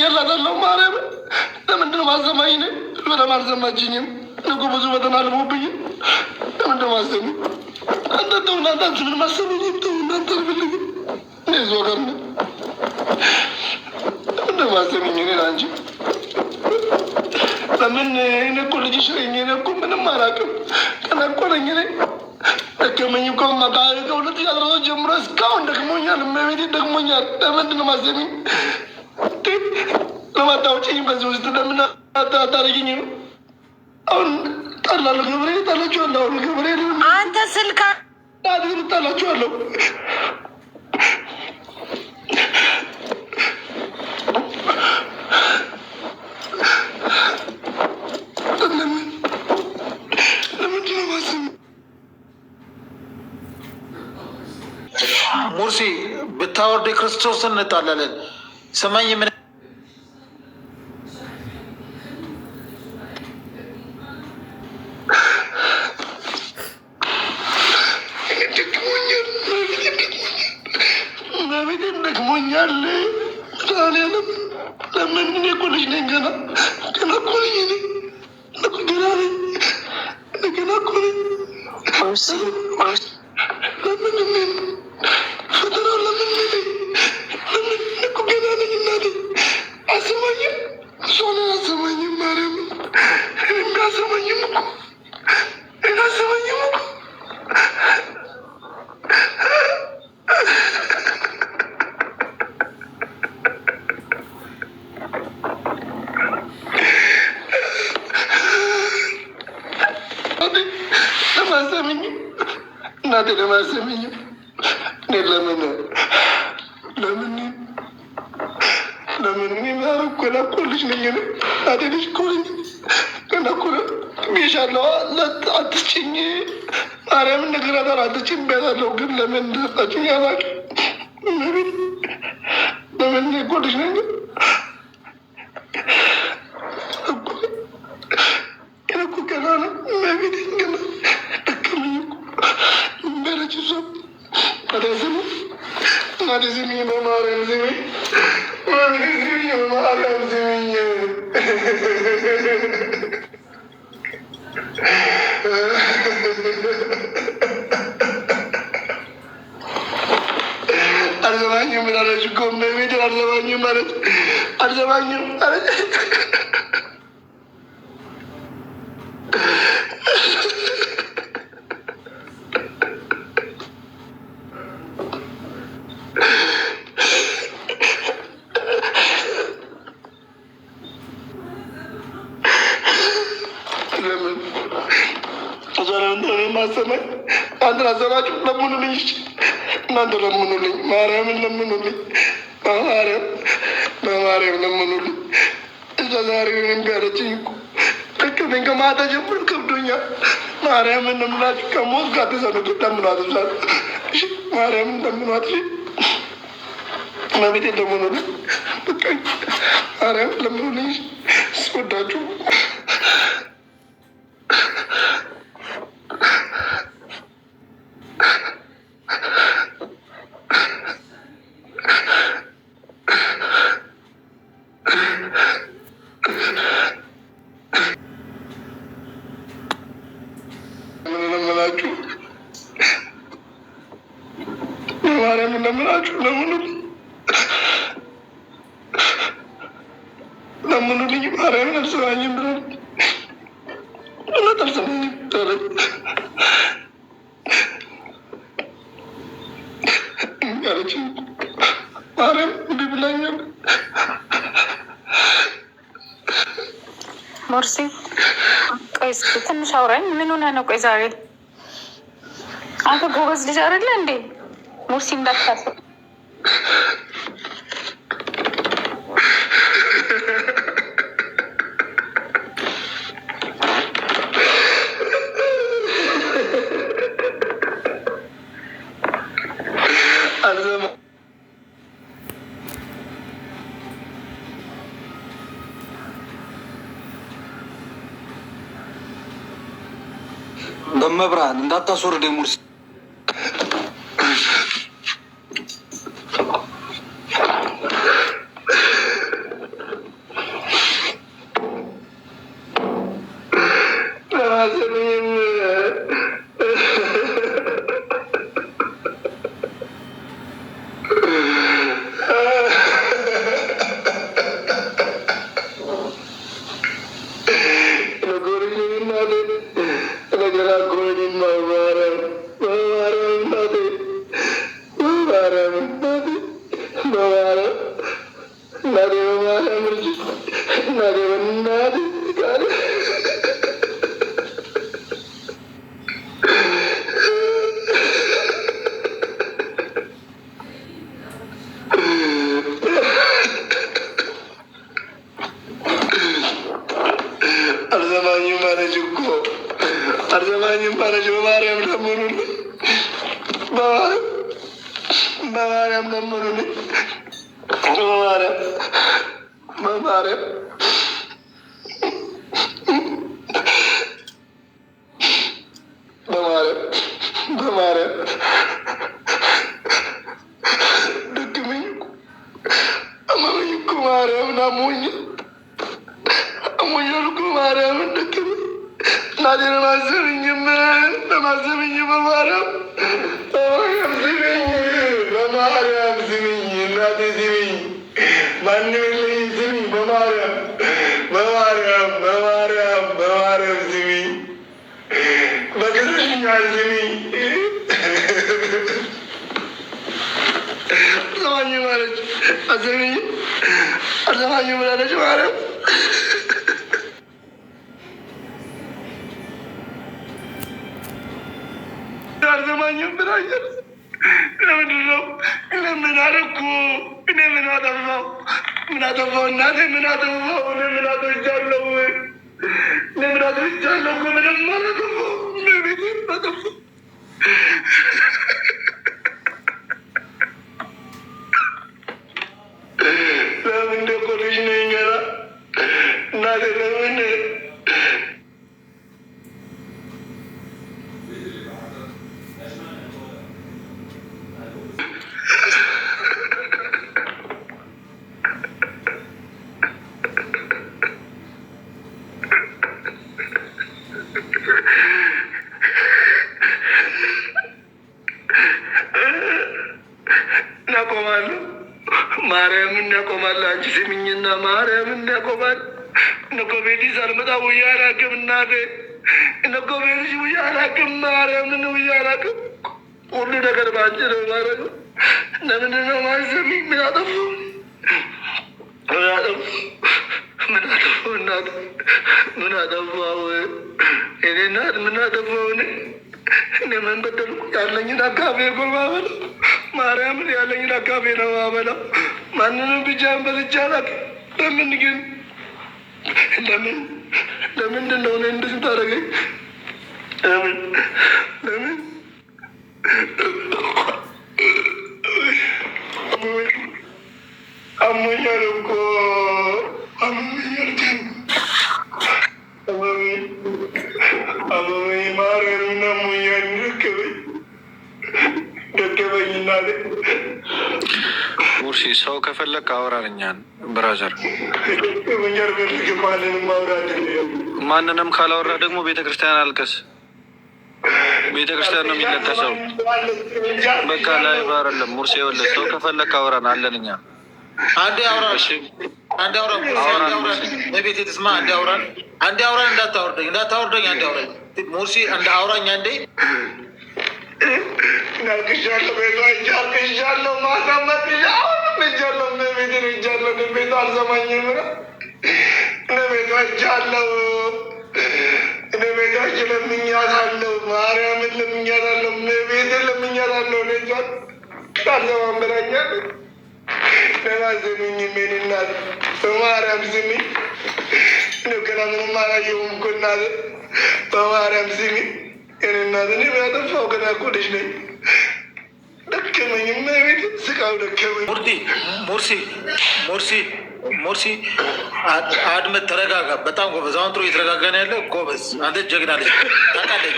እመኝላታለሁ። ማርያም ለምንድን ነው ማሰማኝ? ነ በጣም አልሰማችኝም እኮ ብዙ ፈተና አልፎብኝ። ለምንድን ነው ማሰሚ? አንተ ተው እናንተ ምን ማሰሚ ተው እናንተ አልፈልግም። እኔ ዞ ጋር ነው ለምንድን ነው ማሰሚኝ? እኔ አንቺ ለምን እኔ እኮ ልጅሽ ነኝ። እኔ እኮ ምንም አላውቅም። ገና እኮ ነኝ እኔ። ደከመኝ እኮ ከ2013 ጀምሮ እስካሁን ደክሞኛል። እመቤቴ ደክሞኛል። ለምንድን ነው ማሰሚኝ? ለማታወጪኝ በዚህ ውስጥ ለምን አታደርጊኝ ነው? አሁን ጣላለሁ ገብሬ ጣላችኋለሁ። አሁን ገብሬ አንተ ስልካ ግን ጣላችኋለሁ። ሙርሲ ብታወርድ ክርስቶስን እንጣላለን። ሰማኝ ምን ደክሞኛል። ለምን እኔ እኮ ልጅ ነኝ። ገና እኮ ነኝ እኔ ገና ነኝ እኮ ነኝ። ለምን ፈተናው ለምን እኮ ገና ነኝ። እናቴ አሰማኝም እሷን አሰማኝም። ማርያም አሰማኝም እኮ አሰማኝም እኮ እናቴ ለማሰሚኝም እኔ ለምን እኔ እኮ ልጅ ነኝ። እናቴ ልጅ እኮ ነኝ። ገና እኮ ብዬሻለሁ። አትስጭኝ ማርያምን ነግራታለሁ። አትስጭኝ ብያታለሁ። ግን ለምን እንደሰጣችኝ አላውቅም። ለምን እኔ እኮ ልጅ ነኝ። ግን እኮ ገና ነው መቤት ገና ደከመኝ እኮ በረች እሷ አዳዝሙ እናቴ ስሚኝ፣ በማርያም ስሚኝ፣ በማርያም ስሚኝ። አልሰማኝም አለች እኮ እመቤቴ። አልሰማኝም ማለት አልሰማኝም አለች። ማሰማኝ አንተን አሰማችሁ። ለምኑልኝ፣ እናንተ ለምኑልኝ፣ ማርያምን ለምኑልኝ፣ በማርያም ለምኑልኝ። እዛ ዛሬ እምቢ አለችኝ እኮ ደከመኝ። ከማታ ጀምሮ ከብዶኛል። ማርያምን ለምናችሁ ከሞት ጋር ተሰነቱ ለምኗት፣ ማርያምን ለምኗት፣ መቤቴ ለምኑልኝ፣ በቃ ማርያምን ለምኑልኝ። ስወዳችሁ ማርያምን ለምናችሁ ለምኑልኝ። ማርያምን አልሰማኝም ብሎ እውነት አልሰማኝም አለች። ማርያም እምቢ ብላኛል። ሙርሲ ቆይ እስኪ ትንሽ አውራኝ። ምን ሆነህ ነው? ቆይ ዛሬ አንተ ጎበዝ ልጅ አይደለ እንዴ? ሙርሲ እንዳታስብ። በመብርሃን እንዳታስወርደ ሙርሲ። አሰብኝም አልሰማኝም አለች። በማርያም ለምኑልኝ፣ በማርያም ለምኑልኝ፣ በማርያም በማርያም በማርያም በማርያም ደክመኝ አመመኝ እኮ ማርያምን አሞኛል እኮ ማርያምን ደክመኝ እናቴን ለማሰብኝም ለማሰብኝም በማርያም በማርያም ስሚኝ፣ በማርያም ስሚኝ፣ እናቴ ስሚኝ፣ ማንም የለኝም ስሚኝ፣ በማርያም በማርያም በማርያም በማርያም ስሚኝ፣ በቅስኛል ስሚኝ። አልሰማኝም አለች፣ አሰሚኝም አልሰማኝም ብላለች ማርያም። አልሰማኝም ብላኛል። ለምንድን ነው? ለምን አደረኩ? እኔ ምን አጠፋሁ? ምን አጠፋሁ? እናቴ ምን አጠፋሁ? እኔ ምን አጥፍቻለሁ? እኔ ምን አጥፍቻለሁ? እኮ ምንም አላጠፋሁ። ቤቴ አጠፋሁ። ለምን እንደቆረች ነኝ ገና እናቴ ለምን እናቆማለሁ? ማርያምን እናቆማለሁ። አንቺ ስሚኝና ማርያምን እናቆማለሁ። እነኮ ቤት ሳልመጣ ውዬ አላውቅም እናቴ። እነኮ ቤትሽ ውዬ አላውቅም። ማርያምን ውዬ አላውቅም። ሁሉ ነገር በአንቺ ነው ማድረግ። ለምንድን ነው ማሰሚኝ? ምን አጠፋሁ? ምን አጠፋሁ? ምን አጠፋሁ? እናት ምን አጠፋሁ? እኔ እናት ምን አጠፋሁ? እኔ ምን በደልኩ? ያለኝን አካፌ እኮ ማበላው ማርያምን ያለኝን አካፌ ነው ማበላው። ማንንም ብቻን በልቼ አላውቅም። ለምን ግን ለምንድን ነው እኔ እንደዚህ ታደርገኝ? ለምን አሞኛል እኮ አሞኛል ማርያምን አሞኛል። ደከመኝ እናቴ። ሙርሲ ሰው ከፈለግ አወራልኛል ብራዘር። ማንንም ካላወራ ደግሞ ቤተክርስቲያን አልቀስ። ቤተክርስቲያን ነው የሚለቀሰው። በቃ ላይ ባረለም ሙርሲ ወለ ሰው ከፈለግ አወራን አለን እኛ። አንዴ አውራ፣ አንዴ አውራ፣ በቤት የተስማ አንዴ አውራን፣ አንዴ አውራን። እንዳታወርደኝ አንዴ አውራኝ ሙርሲ፣ አንዴ አውራኝ አንዴ። ናቅሻለሁ፣ ቤቷ ይቻልቅሻለሁ፣ ማሳመጥ አሁንም ይቻለሁ፣ ቤትን ይቻለሁ፣ ግን ቤቷ አልሰማኝም። እነ ቤቷ ይቻለሁ፣ እኔ ቤቷ ለምኛታለሁ፣ ማርያምን ለምኛታለሁ፣ ቤትን ለምኛታለሁ። ልጇን አልሰማም ብላኛል። ለማዘኑኝ ሜን እናት በማርያም ስሚ። ገና ምንም አላየሁም እኮ እናት በማርያም ስሚ። እኔ እናት እኔ ያጠፋው ገና እኮ ልጅ ነኝ። ደከመኝ፣ ቤት ስቃው ደከመኝ። ሙርሲ አድመት፣ ተረጋጋ። በጣም ጎበዝ። አሁን ጥሩ እየተረጋጋ ነው ያለ። ጎበዝ አንተ ጀግና ልጅ ታውቃለህ።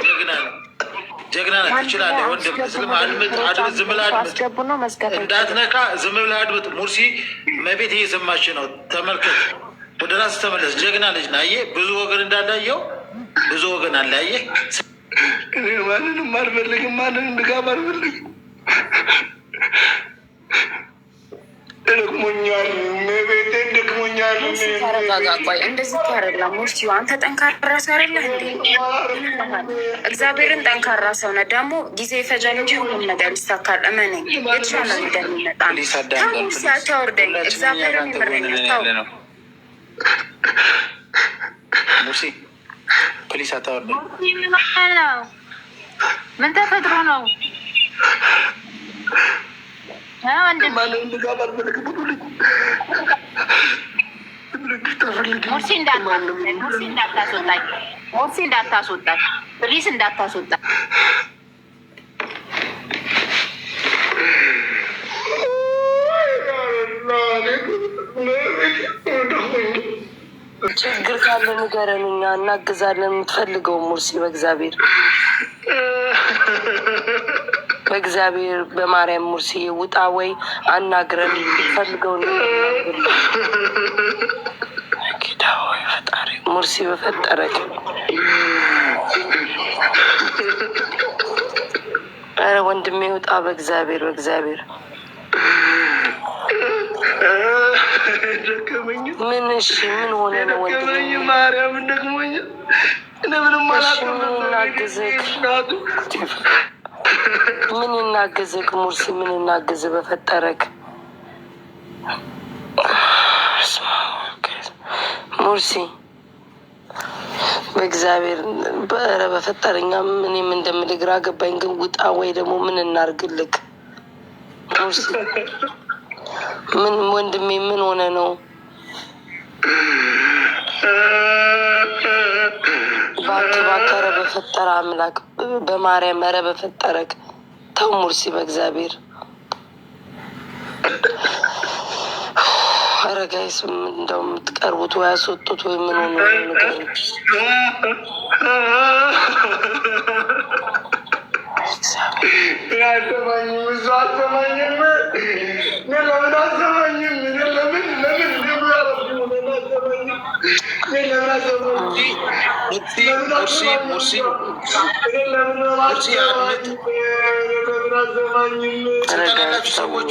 ጀግና ነህ፣ ትችላለህ። ወንድም አድምጥ፣ ዝም ብለህ አድምጥ፣ እንዳትነካ፣ ዝም ብለህ አድምጥ። ሙርሲ መቤት እየሰማች ነው። ተመልከት፣ ወደ ራስህ ተመለስ። ጀግና ልጅ ነህ። አየህ ብዙ ወገን እንዳላየው ብዙ ወገን አለ። አየህ እኔ ማንንም አልፈልግም፣ ማንንም ድጋፍ አልፈልግም። ደክሞኛል፣ ቤቴን ደክሞኛል። ተረጋጋ። ቆይ እንደዚህ ታረላ ሙርሲው አንተ ጠንካራ ሰው አይደለህ እንዴ? እግዚአብሔርን ጠንካራ ሰው ነህ። ደግሞ ጊዜ ይፈጃል እንጂ ሁሉም ነገር ይሳካል። እመነኝ። የተሻለ ነገር የሚመጣ ነው። ሙርሲ አታወርደኝ። እግዚአብሔርን ይምረኛል። ተው ሙርሲ ፕሊስ አታወርደኝ። ምን ተፈጥሮ ነው? ሙርሲ እንዳታስወጣኝ፣ ፕሊስ እንዳታስወጣኝ። ችግር ካለ ንገረን፣ እኛ እናግዛለን። የምትፈልገው ሙርሲ በእግዚአብሔር በማርያም ሙርሲ ውጣ ወይ አናግረን። ፈልገው ጌታ ሆይ ፈጣሪ ሙርሲ በፈጠረክ። ኧረ ወንድሜ ውጣ በእግዚአብሔር ምን እሺ ምን ሆነ ነው ወንድሜ? ማርያም ደክሞኝ ምንም እናግዝክ። ምን እናግዝክ ሙርሲ? ምን እናግዝ በፈጠረክ ሙርሲ በእግዚአብሔር በረ በፈጠረኛ ምንም እንደምልህ ግራ ገባኝ። ግን ውጣ ወይ ደግሞ ምን እናርግልክ ሙርሲ? ምን ወንድሜ ምን ሆነ ነው? ባክ ኧረ በፈጠረ አምላክ በማርያም ኧረ በፈጠረክ ተው ሙርሲ በእግዚአብሔር። ኧረ ጋይስ እንደው የምትቀርቡት ወይ ያስወጡት ወይ ምን ሆነ ነገር ሰዎች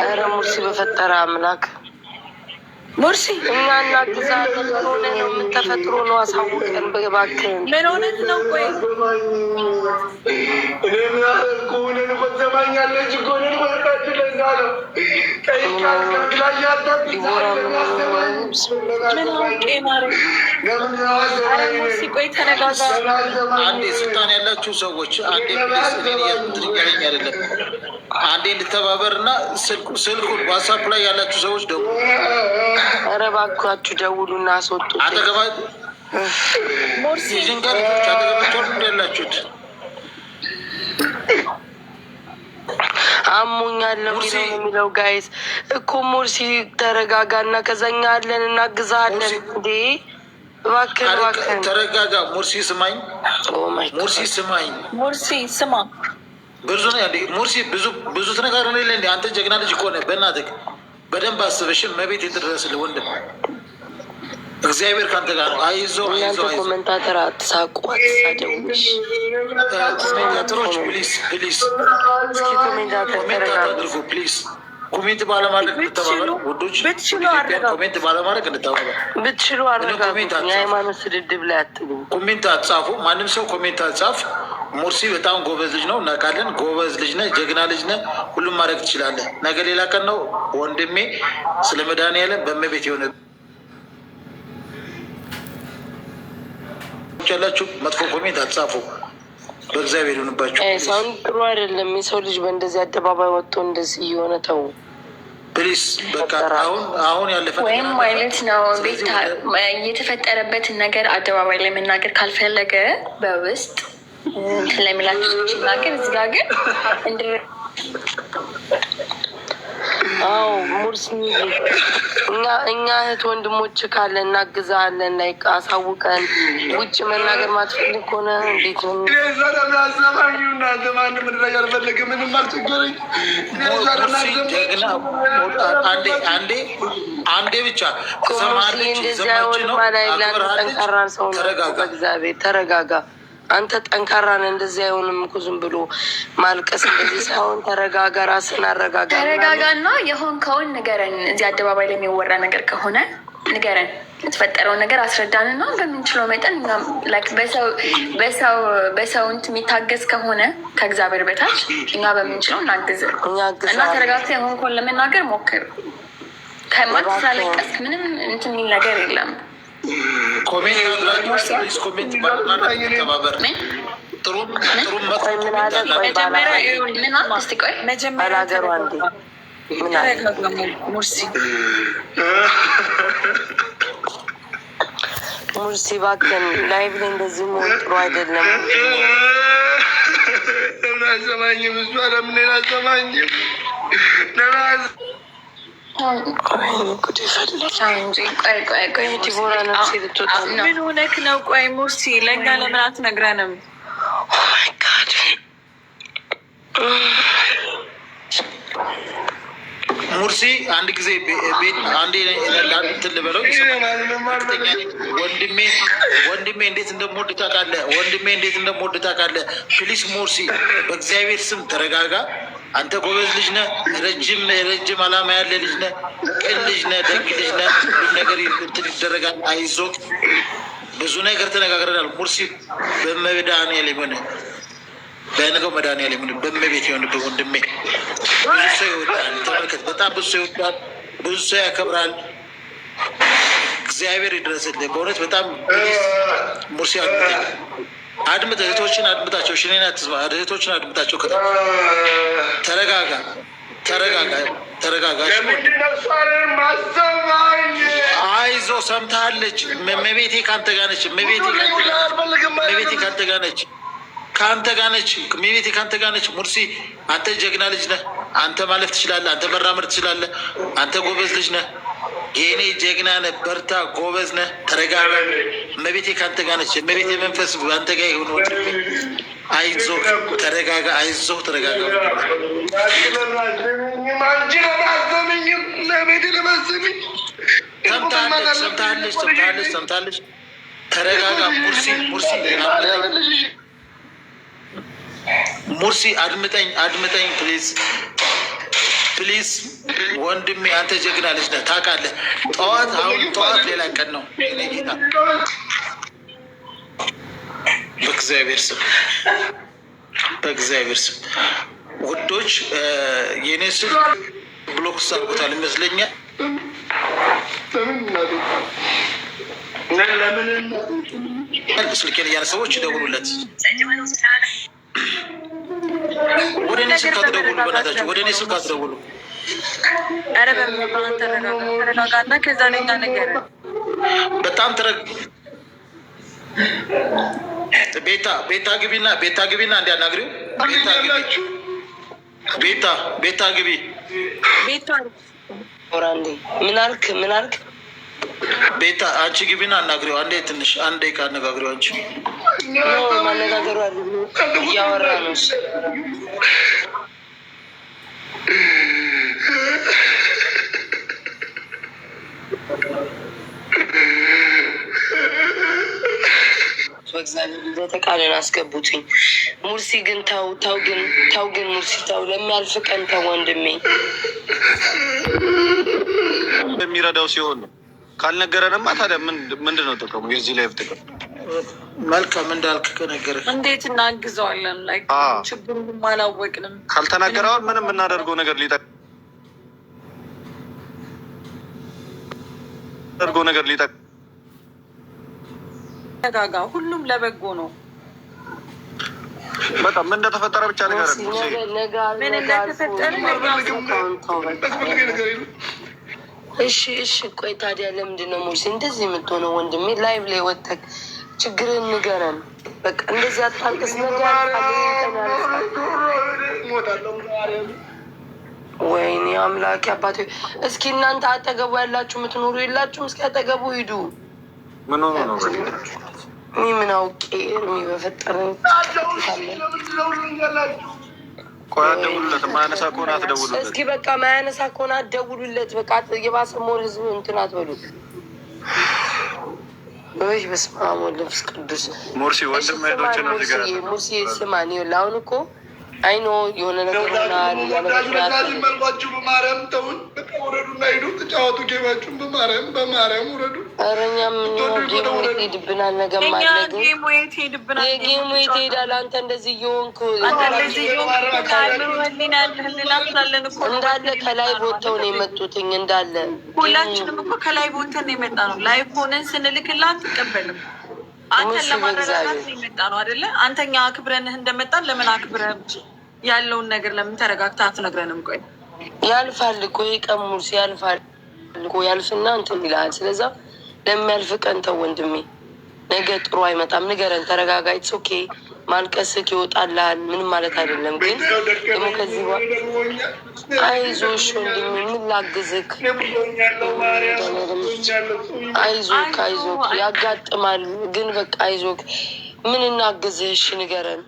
ኧረ ሙርሲ በፈጠረ አምላክ ሙርሲ እኛ እናግዛለን። ምን ሆነ ነው? ምን ተፈጥሮ ነው? አሳውቀን እባክህን። ምን ሆነህ ነው? ቆይ ቆይ ተረጋጋ። አንዴ ስልጣን ያላችሁ ሰዎች አንዴ ትንገረኝ አይደለም አንዴ እንድተባበር እና ስልኩን ዋትሳፕ ላይ ያላችሁ ሰዎች ደውሉ። ኧረ እባካችሁ ደውሉና አስወጡት። ዝንቀርቶች አጠገባቸው ያላችሁት አሞኛል ነው የሚለው ጋይስ እኮ ሙርሲ ተረጋጋና ከዛኛ አለን እናግዛለን። እንዴ እባክህን ተረጋጋ። ሙርሲ ስማኝ፣ ሙርሲ ስማኝ፣ ሙርሲ ስማ። ብዙ ነው እንዴ ሙርሲ ብዙ ተነጋግረን የለ እንዴ? አንተ ጀግና ልጅ እኮ ነህ። በእናትህ በደንብ አስበሽም መቤት የትድረስልህ ወንድም። እግዚአብሔር ካንተ ጋር ነው። አይዞህ አይዞህ። ኮሜንታተር አትሳቁ፣ አትሳደቡሽ። ኮሜንታተሮች ፕሊዝ እስኪ ኮሜንታተር አድርጉ ፕሊዝ። ኮሜንት ባለማድረግ እንድተባበር ውዶች፣ ኮሜንት ባለማድረግ እንድተባበር ብትችሉ አረጋጉ። የሃይማኖት ስድድብ ላይ አትግቡ። ኮሜንት አትጻፉ። ማንም ሰው ኮሜንት አትጻፍ። ሙርሲ በጣም ጎበዝ ልጅ ነው፣ እናውቃለን። ጎበዝ ልጅ ነህ፣ ጀግና ልጅ ነህ። ሁሉም ማድረግ ትችላለህ። ነገ ሌላ ቀን ነው ወንድሜ። ስለ መድኃኒዓለም በእመቤት የሆነ ያላችሁ መጥፎ ኮሜንት አትጻፉ። በእግዚአብሔር ይሁንባችሁ። ሳውንድ ጥሩ አይደለም። የሰው ልጅ በእንደዚህ አደባባይ ወጥቶ እንደዚህ እየሆነ ተው ፕሊስ። በቃ አሁን ያለፈ ወይም ማለት ነው ቤት የተፈጠረበትን ነገር አደባባይ ላይ መናገር ካልፈለገ በውስጥ ስለሚላችሁ ሰዎች ይናገር። እዚህ ጋር ግን አዎ ሙርሲ እኛ እህት ወንድሞች ካለ እናግዛለን። ላይ አሳውቀን ውጭ መናገር ማትፈልግ ከሆነ እንዴት ነው? አንዴ ብቻ እንደዚያ ሆን ማላይ ጠንካራ ሰው ነው። በእግዚአብሔር ተረጋጋ። አንተ ጠንካራ ነህ። እንደዚህ አይሆንም እኮ ዝም ብሎ ማልቀስ እንደዚህ ሳይሆን ተረጋጋ፣ ራስን አረጋጋ። ተረጋጋና የሆንከውን ንገረን። እዚህ አደባባይ ላይ የሚወራ ነገር ከሆነ ንገረን፣ የተፈጠረውን ነገር አስረዳንና በምንችለው መጠን በሰው እንትን የሚታገዝ ከሆነ ከእግዚአብሔር በታች እኛ በምንችለው እናግዝ እና ተረጋግተህ የሆንከውን ለመናገር ሞክር። ከማት ስላለቀስክ ምንም እንትን የሚል ነገር የለም። ሙርሲ እባክህን ላይቭ ላይ እንደዚህ መሆን ጥሩ አይደለም። አሰማኝም እሷ ለምን አሰማኝም? ምን ሆነክ ነው? ቆይ ሙርሲ ለእኛ ለምን አትነግረንም? ሙርሲ አንድ ጊዜ ቤት አንዴ እንትን ልበለው ወንድሜ እንዴት እንደምወድ ታውቃለህ? ወንድሜ እንዴት እንደምወድ ታውቃለህ? ፕሊስ ሙርሲ በእግዚአብሔር ስም ተረጋጋ። አንተ ጎበዝ ልጅ ነህ። ረጅም አላማ ያለ ልጅ ነህ። ቅን ልጅ ነህ። ደግ ልጅ ነህ። ሁሉም ነገር እንትን ይደረጋል። አይዞህ። ብዙ ነገር ተነጋግረናል። ሙርሲ በመድኃኒዓለም ሆነ በነገው መድኃኒዓለም ሆነ በመቤት የሆንብህ ወንድሜ ብዙ ሰው ይወዳል። ተመልከት፣ በጣም ብዙ ሰው ይወዳል። ብዙ ሰው ያከብራል። እግዚአብሔር ይድረስልህ። በእውነት በጣም ሙርሲ አድምጥ። እህቶችን አድምጣቸው። ሽኔን አትስማ። እህቶችን አድምጣቸው። ተረጋጋ። አይዞ ሰምታለች። መቤቴ ከአንተ ጋር ነች። መቤቴ ከአንተ ጋር ነች። መቤቴ ከአንተ ጋር ነች። ሙርሲ አንተ ጀግና ልጅ ነህ። አንተ ማለፍ ትችላለህ። አንተ መራመድ ትችላለህ። አንተ ጎበዝ ልጅ ነህ። የኔ ጀግና ነህ። በርታ፣ ጎበዝ ነህ። ተረጋጋ። መቤቴ ከአንተ ጋር ነች። መቤቴ መንፈስ በአንተ ጋር ይሁን። አይዞህ፣ ተረጋጋ። አይዞህ፣ ተረጋጋ። ሰምታለች። ተረጋጋ። ሙርሲ አድምጠኝ ፕሊዝ ወንድሜ፣ አንተ ጀግና ልጅ ነህ። ታውቃለህ፣ አሁን ጠዋት ሌላ ቀን ነው። ጌታ በእግዚአብሔር ስም ውዶች፣ የኔ ስልክ ብሎክ ሳርጎታል ይመስለኛል። ስልኬን እያለ ሰዎች ይደውሉለት። ወደ እኔ ስልክ አትደውሉ፣ በእናታችሁ ወደ እኔ ስልክ አትደውሉ። ኧረ በሚባን ተረጋጋና ከዛ ለኛ ነገር በጣም ቤታ ግቢና እንዲያናግሪው። ቤታ ግቢ። ምን አልክ? ቤታ አንቺ ግቢና አናግሪው። አንድ ደቂቃ አነጋግሪው። አንቺ ማነጋገሩ እያወራ ነው። በእግዚአብሔር ተቃለን አስገቡትኝ። ሙርሲ ግን ተው ግን ሙርሲ ተው፣ ለሚያልፍ ቀን ተው ወንድሜ። የሚረዳው ሲሆን ነው። ካልነገረንማ ታዲያ ምንድን ነው ጥቅሙ? የዚህ ላይፍ ጥቅም መልካም እንዳልክ ከነገረህ እንዴት እናግዘዋለን? ላይ ችግሩንም አላወቅንም። ካልተናገረውን ምንም የምናደርገው ነገር ተረጋጋ። ሁሉም ለበጎ ነው። በጣም ምን እንደተፈጠረ ብቻ ነገር ምን እንደተፈጠረ እሺ ቆይ ታዲያ ለምንድን ነው ሙርሲ እንደዚህ የምትሆነው? ወንድሜ ላይቭ ላይ ወጥተህ ችግርን ንገረን። በቃ እንደዚህ አታልቅስ። ወይኔ አምላክ አባቴ። እስኪ እናንተ አጠገቡ ያላችሁ የምትኖሩ የላችሁም? እስኪ አጠገቡ ሂዱ። ምን ሆኖ ነው? እኔ ምን አውቄ በፈጠረኝ። ቆይ አትደውሉለት። ማያነሳ ከሆነ አትደውሉለት። እስኪ በቃ ማያነሳ ከሆነ አትደውሉለት። በቃ የባሰ ሞር ህዝብ እንትን አትበሉት። ወይ በስመ አብ ወወልድ ወመንፈስ ቅዱስ። ሙርሲ ወንድም ሄዶች ነው ዚጋራ ሙርሲ ስማኝ፣ አሁን እኮ አይኖ የሆነ ነገር ሆናል። መልኳችሁ በማርያም ተውን። በቃ ውረዱና ሂዱ ተጫወቱ ጌማችሁን። በማርያም ውረዱ። ኧረ እኛም ጌሙ የት ሄድብናል? ነገም አለ ግን የጌሙ የት ሄዳል? አንተ እንደዚህ እየሆንክ እንዳለ ከላይ ቦተው ነው የመጡትኝ። እንዳለ ሁላችንም እኮ ከላይ ቦተን ነው የመጣ ነው። ላይ ሆነን ስንልክላ አትቀበልም። አንተን ለማረጋጋት ነው የመጣ ነው አይደለ? አንተኛ አክብረንህ እንደመጣን ለምን አክብረህ ያለውን ነገር ለምን ተረጋግተህ አትነግረንም? ቆይ ያልፋል እኮ ይቀሙስ ያልፋል እኮ ያልፍና እንትን ይልሃል። ስለዛ ለሚያልፍ ቀን ተው ወንድሜ፣ ነገ ጥሩ አይመጣም። ንገረን፣ ተረጋጋይት። ኦኬ ማልቀስክ ይወጣልሃል፣ ምንም ማለት አይደለም። ግን ደግሞ ከዚህ አይዞሽ ወንድሜ፣ ምን ላግዝክ? አይዞክ ያጋጥማል። ግን በቃ አይዞክ፣ ምን እናግዝህ? እሺ ንገረን፣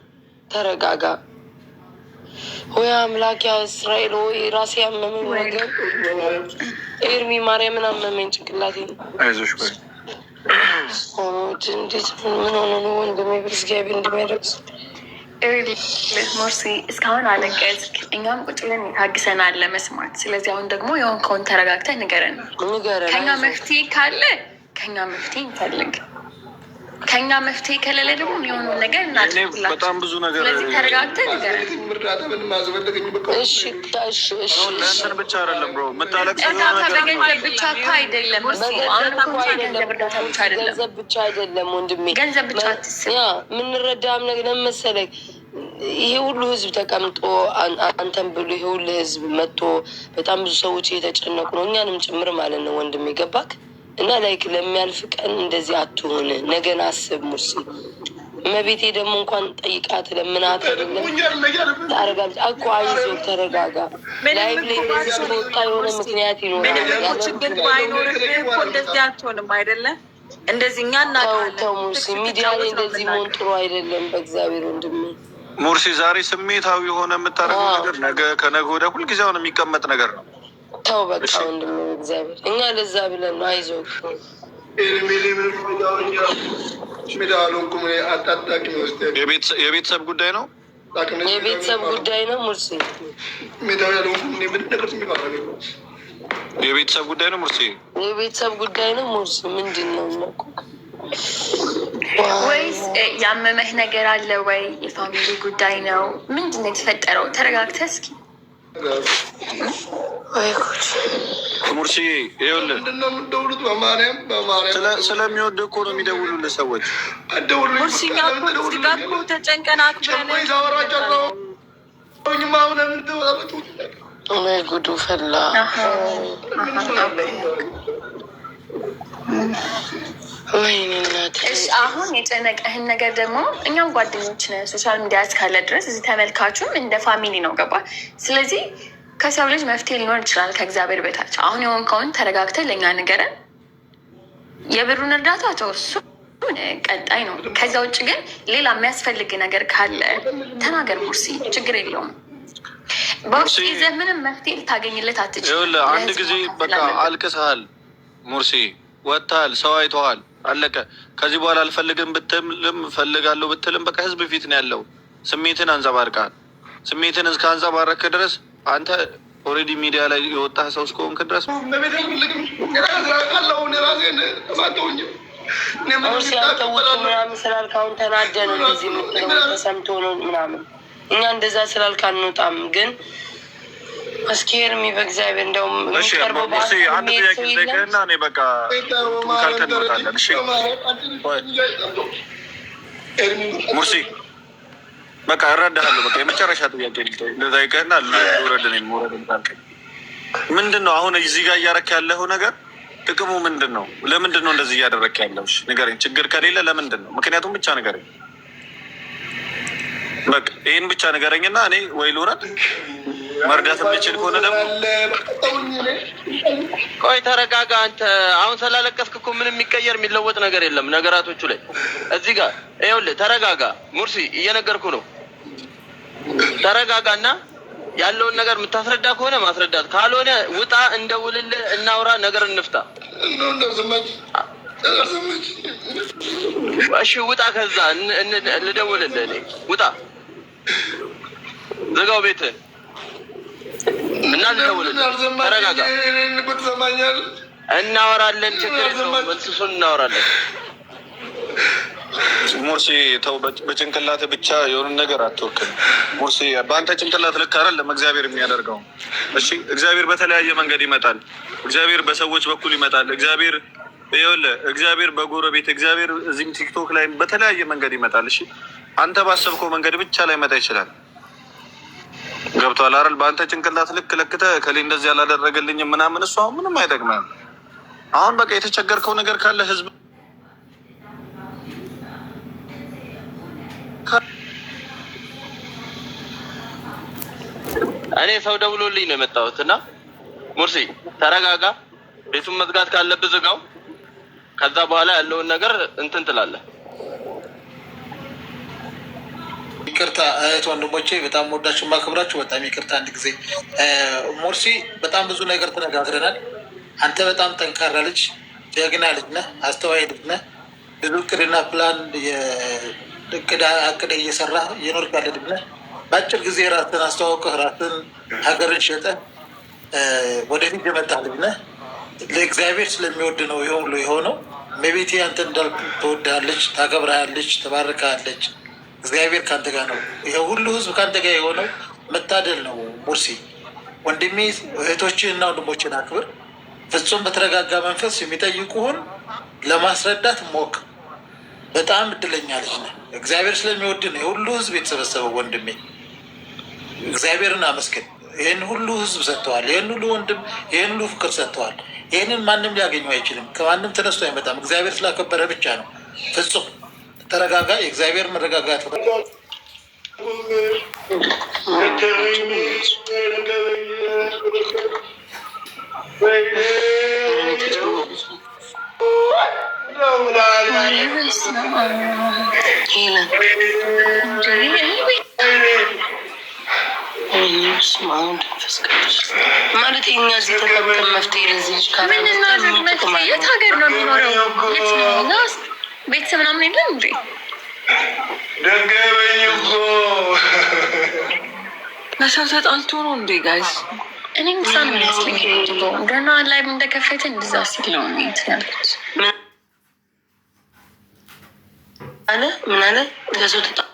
ተረጋጋ። ሆይ አምላክ ያ እስራኤል ሆይ፣ ራሴ ያመመኝ ነገር ኤርሚ ማርያምን አመመኝ ጭንቅላቴ። አይዞሽ ቆይ እንዴት ምን ሆነ ነው ወንድሜ? በእግዚአብሔር እንደሚያደርስ ሙርሲ እስካሁን አለቀስክ፣ እኛም ቁጭ ብለን ታግሰናል ለመስማት። ስለዚህ አሁን ደግሞ የሆንከውን ተረጋግተህ ንገረን። ከኛ መፍትሄ ካለ ከኛ መፍትሄ እንፈልግ። ከኛ መፍትሄ ከሌለ ደግሞ የሆኑ ነገር እናድርግላችሁ። በጣም ብዙ ነገር። ስለዚህ ተረጋግተህ ንገረን። ለእንትን ብቻ አይደለም ብሮ የምታለቅሰው እርዳታ በገንዘብ ብቻ እኮ አይደለም። ገንዘብ ብቻ አይደለም ወንድሜ፣ ገንዘብ ብቻ አትስብ። የምንረዳም ነገር መሰለኝ። ይሄ ሁሉ ህዝብ ተቀምጦ አንተን ብሎ ይሄ ሁሉ ህዝብ መጥቶ በጣም ብዙ ሰዎች እየተጨነቁ ነው፣ እኛንም ጭምር ማለት ነው ወንድሜ። ገባክ? እና ላይክ ለሚያልፍ ቀን እንደዚህ አትሆን፣ ነገን አስብ ሙርሲ። እመቤቴ ደግሞ እንኳን ጠይቃት ለምናት አይደለም ታረጋለች እኮ። አይዞህ ተረጋጋ። ላይ ላይ በዚህ ስለወጣ የሆነ ምክንያት ይኖራል። ችግር ባይኖርህ እኮ እንደዚህ አትሆንም አይደለም? እንደዚህ እኛ እናውቃለን። ተው ሙርሲ፣ ሚዲያ ላይ እንደዚህ መሆን ጥሩ አይደለም። በእግዚአብሔር ወንድሜ ሙርሲ፣ ዛሬ ስሜታዊ የሆነ የምታደርገው ነገር ነገ ከነገ ወደ ሁልጊዜ አሁን የሚቀመጥ ነገር ነው። ተው በቃ ወንድሜ፣ እግዚአብሔር እኛ ለዛ ብለን ነው። አይዞህ የቤተሰብ ጉዳይ ነው። የቤተሰብ ጉዳይ ነው ሙርሲ። የቤተሰብ ጉዳይ ነው ሙርሲ። የቤተሰብ ጉዳይ ነው ሙርሲ። ምንድን ነው ወይስ ያመመህ ነገር አለ ወይ? የፋሚሊ ጉዳይ ነው? ምንድን ነው የተፈጠረው? ተረጋግተህ እስኪ ሙርሲ። ይኸውልህ ስለሚወድ እኮ ነው የሚደውሉልህ ሰዎች። ሙርሲ እኮ ተጨንቀን አክብረን ጉዱ ፈላ። አሁን የጨነቀህን ነገር ደግሞ እኛም ጓደኞች ነን፣ ሶሻል ሚዲያ እስካለ ድረስ እዚህ ተመልካቹም እንደ ፋሚሊ ነው። ገባ? ስለዚህ ከሰው ልጅ መፍትሄ ሊኖር ይችላል ከእግዚአብሔር በታች። አሁን የሆንከውን ተረጋግተህ ለእኛ ንገረን። የብሩን እርዳታ ተወሱ ቀጣይ ነው። ከዛ ውጭ ግን ሌላ የሚያስፈልግ ነገር ካለ ተናገር ሙርሲ፣ ችግር የለውም። በውስጥ ይዘህ ምንም መፍትሄ ልታገኝለት አትችልም። አንድ ጊዜ በቃ አልቅሰሃል ሙርሲ፣ ወጥተሃል፣ ሰው አይተዋል፣ አለቀ። ከዚህ በኋላ አልፈልግም ብትልም ፈልጋለሁ ብትልም በቃ ህዝብ ፊት ነው ያለው። ስሜትን አንጸባርቃል። ስሜትን እስከ አንጸባረክ ድረስ አንተ ኦልሬዲ ሚዲያ ላይ የወጣህ ሰው እስከሆንክ ድረስ ምናምን ስላልክ አሁን ተናደህ ነው ጊዜ የምትለው ተሰምቶ ነው ምናምን። እኛ እንደዛ ስላልክ አንወጣም። ግን አስኬር ሚ በእግዚአብሔር እንደውም የሚቀርበው አንድ ጥያቄ ጠይቅህና እኔ በቃ ካልከን እንወጣለን። እሺ ሙርሲ በቃ እረዳሃለሁ። በቃ የመጨረሻ ጥያቄ ልጠይቅህና ልውረድ ነው የምወረድ ካልከኝ ምንድን ነው አሁን እዚህ ጋር እያረክ ያለኸው ነገር ጥቅሙ ምንድን ነው? ለምንድን ነው እንደዚህ እያደረክ ያለው? ንገረኝ። ችግር ከሌለ ለምንድን ነው? ምክንያቱም ብቻ ንገረኝ። በቃ ይህን ብቻ ንገረኝና እኔ ወይ ልውረድ መርዳት የሚችል ከሆነ ደግሞ ቆይ ተረጋጋ። አንተ አሁን ስላለቀስክ እኮ ምንም የሚቀየር የሚለወጥ ነገር የለም ነገራቶቹ ላይ። እዚህ ጋር ይኸውልህ ተረጋጋ ሙርሲ፣ እየነገርኩ ነው። ተረጋጋና ያለውን ነገር የምታስረዳ ከሆነ ማስረዳት፣ ካልሆነ ውጣ፣ እንደውልልህ፣ እናውራ፣ ነገር እንፍታ። እሺ ውጣ፣ ከዛ ልደውልልህ እኔ። ውጣ፣ ዝጋው ቤትህን እና ልደውልልህ። ተረጋጋ፣ እናወራለን። ችግር የለውም፣ መልሱን እናወራለን። ሙርሲ ተው፣ በጭንቅላት ብቻ የሆነ ነገር አትወክል። ሙርሲ በአንተ ጭንቅላት ልክ አይደለም እግዚአብሔር የሚያደርገው። እሺ እግዚአብሔር በተለያየ መንገድ ይመጣል። እግዚአብሔር በሰዎች በኩል ይመጣል። እግዚአብሔር ይኸውልህ፣ እግዚአብሔር በጎረቤት፣ እግዚአብሔር እዚህም ቲክቶክ ላይ በተለያየ መንገድ ይመጣል። እሺ አንተ ባሰብከው መንገድ ብቻ ላይ መጣ ይችላል። ገብቶሃል አይደል? በአንተ ጭንቅላት ልክ ለክተህ ከሌ እንደዚህ ያላደረገልኝም ምናምን፣ እሱ አሁን ምንም አይጠቅምም። አሁን በቃ የተቸገርከው ነገር ካለ ህዝብ እኔ ሰው ደውሎልኝ ነው የመጣሁት እና ሙርሲ ተረጋጋ። ቤቱን መዝጋት ካለብህ ዝጋው። ከዛ በኋላ ያለውን ነገር እንትን ትላለህ። ይቅርታ እህት ወንድሞቼ፣ በጣም ወዳችሁ ማክብራችሁ፣ በጣም ይቅርታ። አንድ ጊዜ ሙርሲ፣ በጣም ብዙ ነገር ተነጋግረናል። አንተ በጣም ጠንካራ ልጅ፣ ጀግና ልጅ ነህ፣ አስተዋይ ልጅ ነህ። ብዙ እቅድና ፕላን አቅደ እየሰራ እየኖርክ ያለ ልጅ ነህ። በአጭር ጊዜ ራስን አስተዋውቀህ ራስን ሀገርን ሸጠህ ወደፊት የመጣ ልጅ ነህ። ለእግዚአብሔር ስለሚወድ ነው ይሄ ሁሉ የሆነው። እመቤቴ አንተ እንዳልክ ትወድሃለች፣ ታከብርሃለች፣ ትባርክሃለች። እግዚአብሔር ከአንተ ጋር ነው። ይሄ ሁሉ ህዝብ ከአንተ ጋር የሆነው መታደል ነው። ሙርሲ ወንድሜ፣ እህቶችህና ወንድሞችን አክብር። ፍጹም በተረጋጋ መንፈስ የሚጠይቁህን ለማስረዳት ሞክር። በጣም እድለኛ ልጅ ነህ። እግዚአብሔር ስለሚወድ ነው የሁሉ ህዝብ የተሰበሰበው። ወንድሜ እግዚአብሔርን አመስግን። ይህን ሁሉ ህዝብ ሰጥተዋል። ይህን ሁሉ ወንድም፣ ይህን ሁሉ ፍቅር ሰጥተዋል። ይህንን ማንም ሊያገኙ አይችልም። ከማንም ተነስቶ አይመጣም። እግዚአብሔር ስላከበረ ብቻ ነው። ፍጹም ተረጋጋ። የእግዚአብሔር መረጋጋት ማለት እኛ እዚህ ተጠቅመን መፍትሄ ለዚህ የት ሀገር ነው የሚኖረው? የት ነው ቤተሰብ ምናምን የለም እንዴ? ደገበኝ እኮ ለሰው ተጣልቶ ነው እንዴ? ጋይዝ እኔ ምሳን መስለኝ ገና ላይ እንደከፈተ እንደዛ ሲል ነው ያልኩት። ምን አለ ለሰው ተጣልቶ